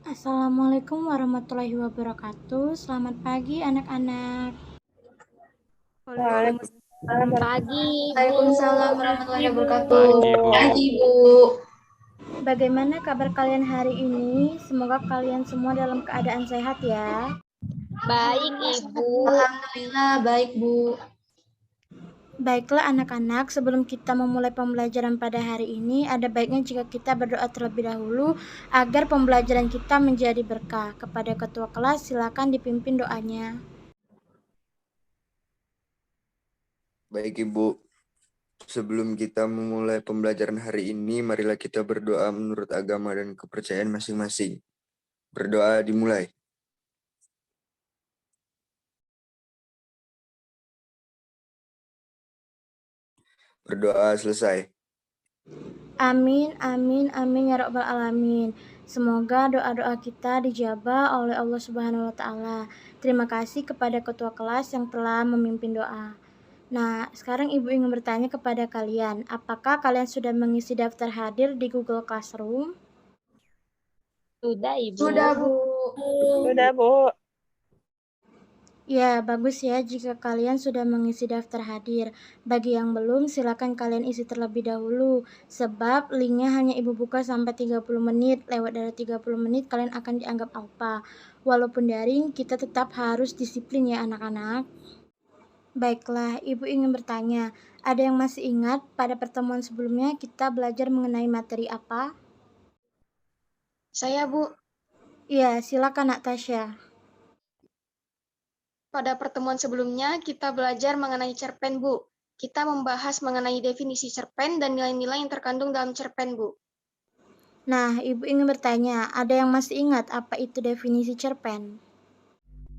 Assalamualaikum warahmatullahi wabarakatuh. Selamat pagi anak-anak. Waalaikumsalam Selamat pagi, warahmatullahi Ibu. Waalaikumsalam warahmatullahi wabarakatuh. Pagi, Bu. Pagi, Bu. Bagaimana kabar kalian hari ini? Semoga kalian semua dalam keadaan sehat ya. Baik, Ibu. Alhamdulillah baik, Bu. Baiklah anak-anak, sebelum kita memulai pembelajaran pada hari ini, ada baiknya jika kita berdoa terlebih dahulu agar pembelajaran kita menjadi berkah. Kepada ketua kelas, silakan dipimpin doanya. Baik, Ibu. Sebelum kita memulai pembelajaran hari ini, marilah kita berdoa menurut agama dan kepercayaan masing-masing. Berdoa dimulai. Berdoa selesai. Amin, amin, amin ya rabbal alamin. Semoga doa-doa kita dijabah oleh Allah Subhanahu wa taala. Terima kasih kepada ketua kelas yang telah memimpin doa. Nah, sekarang Ibu ingin bertanya kepada kalian, apakah kalian sudah mengisi daftar hadir di Google Classroom? Sudah, Ibu. Sudah, Bu. Sudah, Bu. Ya, bagus ya jika kalian sudah mengisi daftar hadir. Bagi yang belum, silakan kalian isi terlebih dahulu. Sebab linknya hanya Ibu buka sampai 30 menit. Lewat dari 30 menit kalian akan dianggap alpha. Walaupun daring, kita tetap harus disiplin ya anak-anak. Baiklah, Ibu ingin bertanya, ada yang masih ingat pada pertemuan sebelumnya kita belajar mengenai materi apa? Saya, Bu. Iya, silakan Nak Tasya. Pada pertemuan sebelumnya kita belajar mengenai cerpen, Bu. Kita membahas mengenai definisi cerpen dan nilai-nilai yang terkandung dalam cerpen, Bu. Nah, Ibu ingin bertanya, ada yang masih ingat apa itu definisi cerpen?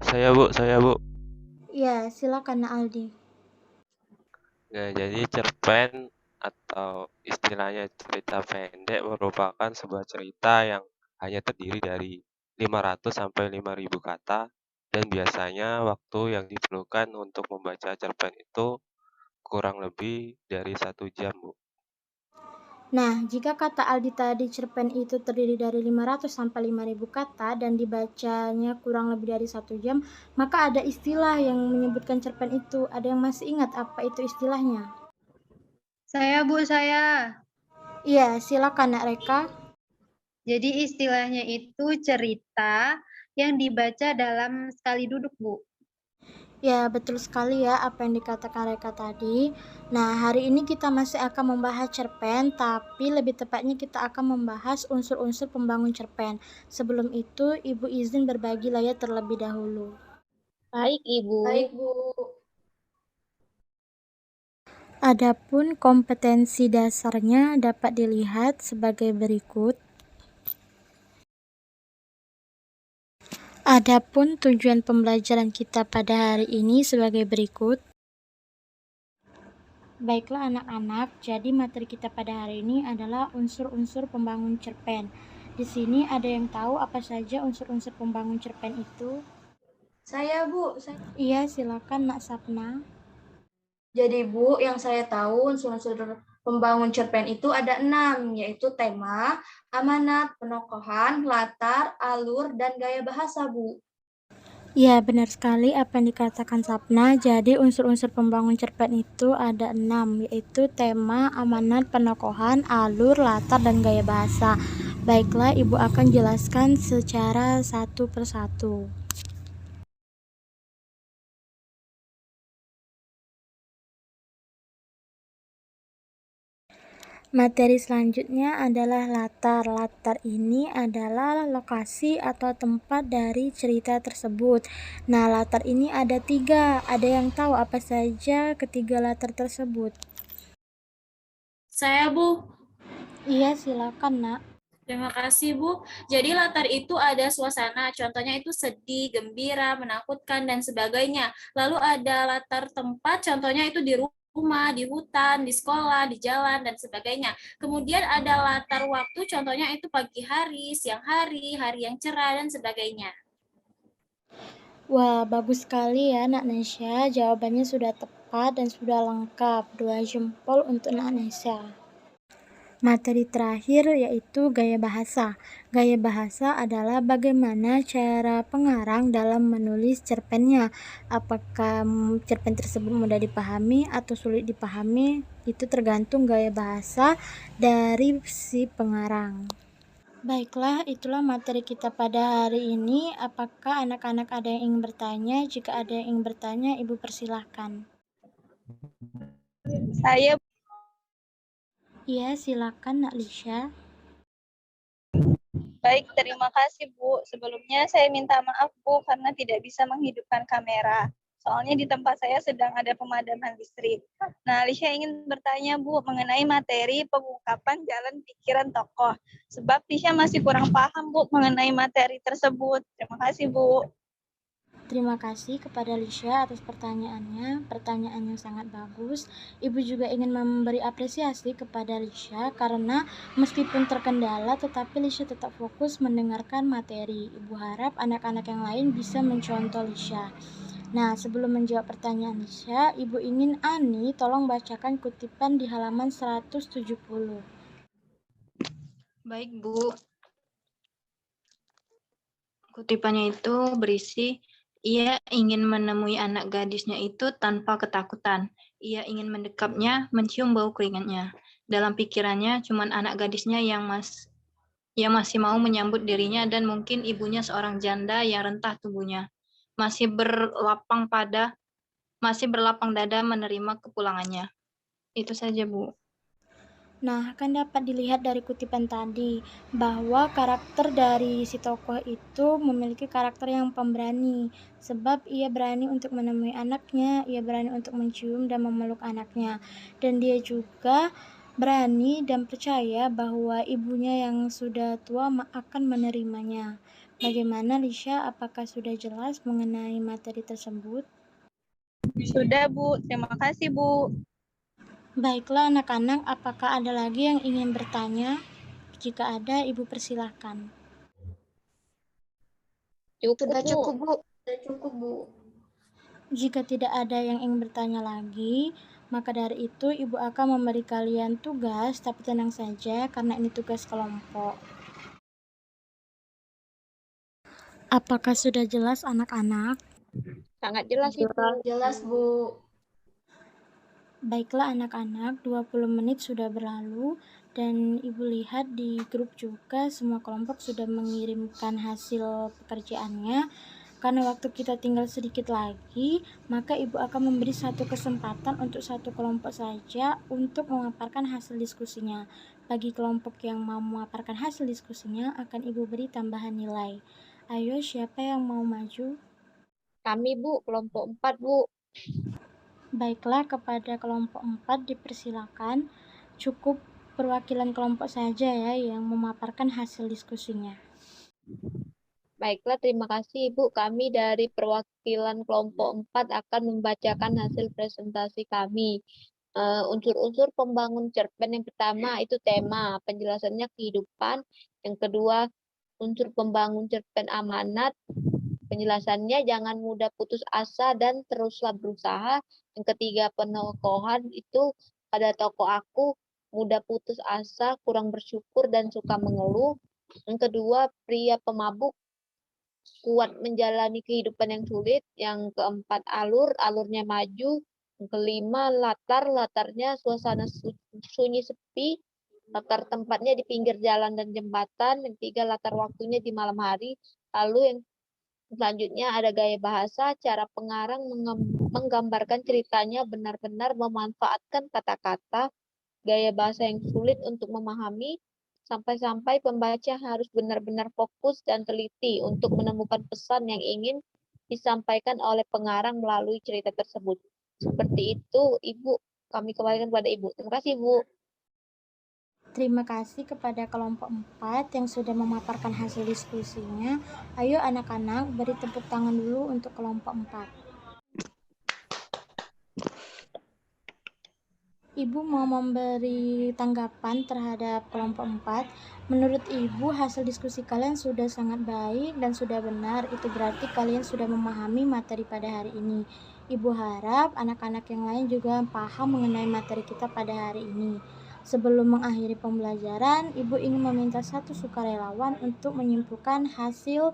Saya Bu. Iya, silakan Nak Aldi. Nah, jadi cerpen atau istilahnya cerita pendek merupakan sebuah cerita yang hanya terdiri dari 500 sampai 5.000 kata dan biasanya waktu yang diperlukan untuk membaca cerpen itu kurang lebih dari 1 jam, Bu. Nah, jika kata Aldi tadi cerpen itu terdiri dari 500 sampai 5.000 kata dan dibacanya kurang lebih dari 1 jam, maka ada istilah yang menyebutkan cerpen itu. Ada yang masih ingat apa itu istilahnya? Saya, Bu, saya. Iya, silakan Nak Reka. Jadi istilahnya itu cerita yang dibaca dalam sekali duduk, Bu. Ya, betul sekali ya apa yang dikatakan Reka tadi. Nah, hari ini kita masih akan membahas cerpen, tapi lebih tepatnya kita akan membahas unsur-unsur pembangun cerpen. Sebelum itu, Ibu izin berbagi layar terlebih dahulu. Baik, Ibu. Baik, Bu. Adapun kompetensi dasarnya dapat dilihat sebagai berikut. Adapun tujuan pembelajaran kita pada hari ini sebagai berikut. Baiklah anak-anak, jadi materi kita pada hari ini adalah unsur-unsur pembangun cerpen. Di sini ada yang tahu apa saja unsur-unsur pembangun cerpen itu? Saya, Bu. Iya, silakan Nak Sapna. Jadi, Bu, yang saya tahu unsur-unsur pembangun cerpen itu ada 6, yaitu tema, amanat, penokohan, latar, alur, dan gaya bahasa, Bu. Ya, benar sekali apa yang dikatakan Sapna. Jadi unsur-unsur pembangun cerpen itu ada 6, yaitu tema, amanat, penokohan, alur, latar, dan gaya bahasa. Baiklah, Ibu akan jelaskan secara satu persatu. Materi selanjutnya adalah latar. Latar ini adalah lokasi atau tempat dari cerita tersebut. Nah, latar ini ada 3. Ada yang tahu apa saja ketiga latar tersebut? Saya, Bu. Iya, silakan, Nak. Terima kasih, Bu. Jadi latar itu ada suasana, contohnya itu sedih, gembira, menakutkan, dan sebagainya. Lalu ada latar tempat, contohnya itu di rumah, di hutan, di sekolah, di jalan, dan sebagainya. Kemudian ada latar waktu, contohnya itu pagi hari, siang hari, hari yang cerah, dan sebagainya. Wah, bagus sekali ya, Nak Nesya. Jawabannya sudah tepat dan sudah lengkap. 2 jempol untuk Nak Nesya. Materi terakhir yaitu gaya bahasa. Gaya bahasa adalah bagaimana cara pengarang dalam menulis cerpennya. Apakah cerpen tersebut mudah dipahami atau sulit dipahami, itu tergantung gaya bahasa dari si pengarang. Baiklah, itulah materi kita pada hari ini. Apakah anak-anak ada yang ingin bertanya? Jika ada yang ingin bertanya, Ibu persilahkan. Saya Iya, silakan Nak Lisha. baik, terima kasih Bu. Sebelumnya saya minta maaf Bu karena tidak bisa menghidupkan kamera. Soalnya di tempat saya sedang ada pemadaman listrik. Nah, Lisha ingin bertanya Bu mengenai materi pengungkapan jalan pikiran tokoh. Sebab Lisha masih kurang paham Bu mengenai materi tersebut. Terima kasih Bu. Terima kasih kepada Lisha atas pertanyaannya. Pertanyaan yang sangat bagus. Ibu juga ingin memberi apresiasi kepada Lisha karena meskipun terkendala tetapi Lisha tetap fokus mendengarkan materi. Ibu harap anak-anak yang lain bisa mencontoh Lisha. Nah, sebelum menjawab pertanyaan Lisha, Ibu ingin Ani tolong bacakan kutipan di halaman 170. Baik, Bu. Kutipannya itu berisi, ia ingin menemui anak gadisnya itu tanpa ketakutan. Ia ingin mendekapnya, mencium bau keringatnya. Dalam pikirannya, cuman anak gadisnya yang masih mau menyambut dirinya dan mungkin ibunya seorang janda yang rentah tubuhnya. Masih berlapang dada menerima kepulangannya. Itu saja, Bu. Nah, akan dapat dilihat dari kutipan tadi bahwa karakter dari si tokoh itu memiliki karakter yang pemberani, sebab ia berani untuk menemui anaknya, ia berani untuk mencium dan memeluk anaknya, dan dia juga berani dan percaya bahwa ibunya yang sudah tua akan menerimanya. Bagaimana Lisha, apakah sudah jelas mengenai materi tersebut? Sudah Bu, terima kasih Bu. Baiklah anak-anak, apakah ada lagi yang ingin bertanya? Jika ada, Ibu persilahkan. Sudah cukup, Bu. Sudah cukup, Bu. Jika tidak ada yang ingin bertanya lagi, maka dari itu Ibu akan memberi kalian tugas, tapi tenang saja karena ini tugas kelompok. Apakah sudah jelas anak-anak? Sangat jelas Ibu. Jelas, Bu. Baiklah anak-anak, 20 menit sudah berlalu dan Ibu lihat di grup juga semua kelompok sudah mengirimkan hasil pekerjaannya. Karena waktu kita tinggal sedikit lagi, maka Ibu akan memberi satu kesempatan untuk satu kelompok saja untuk memaparkan hasil diskusinya. Bagi kelompok yang mau memaparkan hasil diskusinya, akan Ibu beri tambahan nilai. Ayo, siapa yang mau maju? Kami Bu, kelompok 4 Bu. Baiklah, kepada kelompok 4 dipersilakan. Cukup perwakilan kelompok saja ya yang memaparkan hasil diskusinya. Baiklah, terima kasih Ibu. Kami dari perwakilan kelompok 4 akan membacakan hasil presentasi kami. Unsur-unsur pembangun cerpen yang pertama itu tema, penjelasannya kehidupan. Yang kedua, unsur pembangun cerpen amanat, penjelasannya jangan mudah putus asa dan teruslah berusaha. Yang ketiga, penokohan itu pada tokoh aku mudah putus asa, kurang bersyukur dan suka mengeluh. Yang kedua, pria pemabuk kuat menjalani kehidupan yang sulit. Yang keempat, alurnya maju. Yang kelima, latarnya suasana sunyi sepi. Latar tempatnya di pinggir jalan dan jembatan. Yang tiga, latar waktunya di malam hari. Lalu yang selanjutnya ada gaya bahasa, cara pengarang menggambarkan ceritanya benar-benar memanfaatkan kata-kata, gaya bahasa yang sulit untuk memahami, sampai-sampai pembaca harus benar-benar fokus dan teliti untuk menemukan pesan yang ingin disampaikan oleh pengarang melalui cerita tersebut. Seperti itu, Ibu. Kami kembalikan kepada Ibu. Terima kasih, Bu. Terima kasih kepada kelompok 4 yang sudah memaparkan hasil diskusinya. Ayo anak-anak, beri tepuk tangan dulu untuk kelompok 4. Ibu mau memberi tanggapan terhadap kelompok 4. Menurut Ibu, hasil diskusi kalian sudah sangat baik dan sudah benar. Itu berarti kalian sudah memahami materi pada hari ini. Ibu harap anak-anak yang lain juga paham mengenai materi kita pada hari ini. Sebelum mengakhiri pembelajaran, Ibu ingin meminta satu sukarelawan untuk menyimpulkan hasil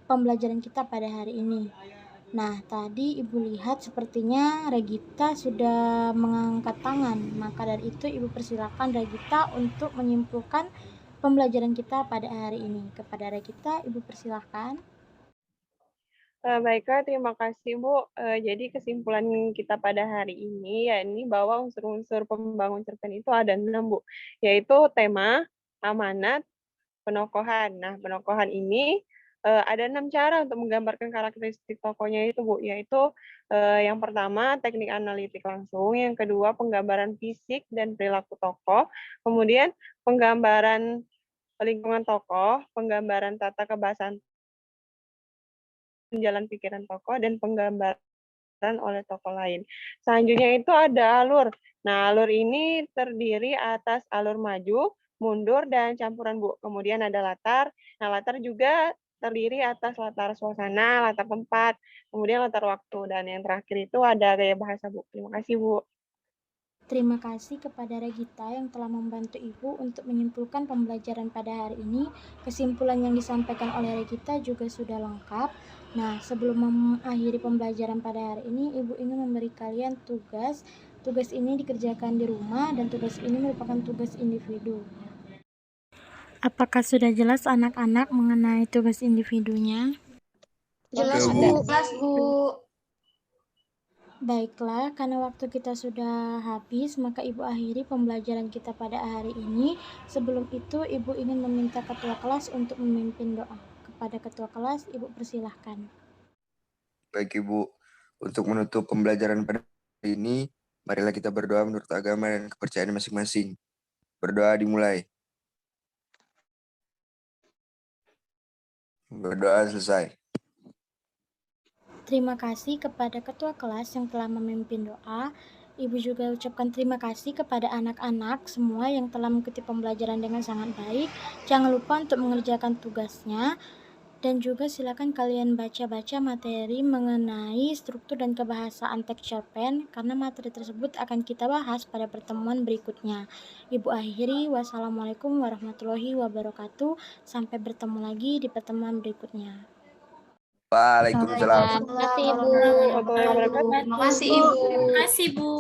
pembelajaran kita pada hari ini. Nah, tadi Ibu lihat sepertinya Regita sudah mengangkat tangan. Maka dari itu Ibu persilakan Regita untuk menyimpulkan pembelajaran kita pada hari ini. Kepada Regita, Ibu persilakan. Baiklah, terima kasih Bu. Jadi kesimpulan kita pada hari ini yakni bahwa unsur-unsur pembangun cerpen itu ada 6 Bu, yaitu tema, amanat, penokohan. Nah, penokohan ini ada 6 cara untuk menggambarkan karakteristik tokohnya itu Bu, yaitu yang pertama teknik analitik langsung, yang kedua penggambaran fisik dan perilaku tokoh, kemudian penggambaran lingkungan tokoh, penggambaran tata kebahasaan jalan pikiran tokoh, dan penggambaran oleh tokoh lain. Selanjutnya itu ada alur. Nah, alur ini terdiri atas alur maju, mundur, dan campuran Bu. Kemudian ada latar. Nah, latar juga terdiri atas latar suasana, latar tempat, kemudian latar waktu, dan yang terakhir itu ada gaya bahasa Bu. Terima kasih Bu. Terima kasih kepada Regita yang telah membantu Ibu untuk menyimpulkan pembelajaran pada hari ini. Kesimpulan yang disampaikan oleh Regita juga sudah lengkap. Nah, sebelum mengakhiri pembelajaran pada hari ini, Ibu ingin memberi kalian tugas. Tugas ini dikerjakan di rumah dan tugas ini merupakan tugas individu. Apakah sudah jelas anak-anak mengenai tugas individunya? Jelas Oke, Bu. Bu. Jelas Bu. Baiklah, karena waktu kita sudah habis, maka Ibu akhiri pembelajaran kita pada hari ini. Sebelum itu, Ibu ingin meminta ketua kelas untuk memimpin doa. Kepada ketua kelas, Ibu persilahkan. Baik Ibu, untuk menutup pembelajaran pada hari ini, marilah kita berdoa menurut agama dan kepercayaan masing-masing. Berdoa dimulai. Berdoa selesai. Terima kasih kepada ketua kelas yang telah memimpin doa. Ibu juga ucapkan terima kasih kepada anak-anak semua yang telah mengikuti pembelajaran dengan sangat baik. Jangan lupa untuk mengerjakan tugasnya. Dan juga silakan kalian baca-baca materi mengenai struktur dan kebahasaan teks cerpen, karena materi tersebut akan kita bahas pada pertemuan berikutnya. Ibu akhiri, wassalamualaikum warahmatullahi wabarakatuh. Sampai bertemu lagi di pertemuan berikutnya. Waalaikumsalam. Terima kasih Ibu. Terima kasih Ibu. Terima kasih Bu.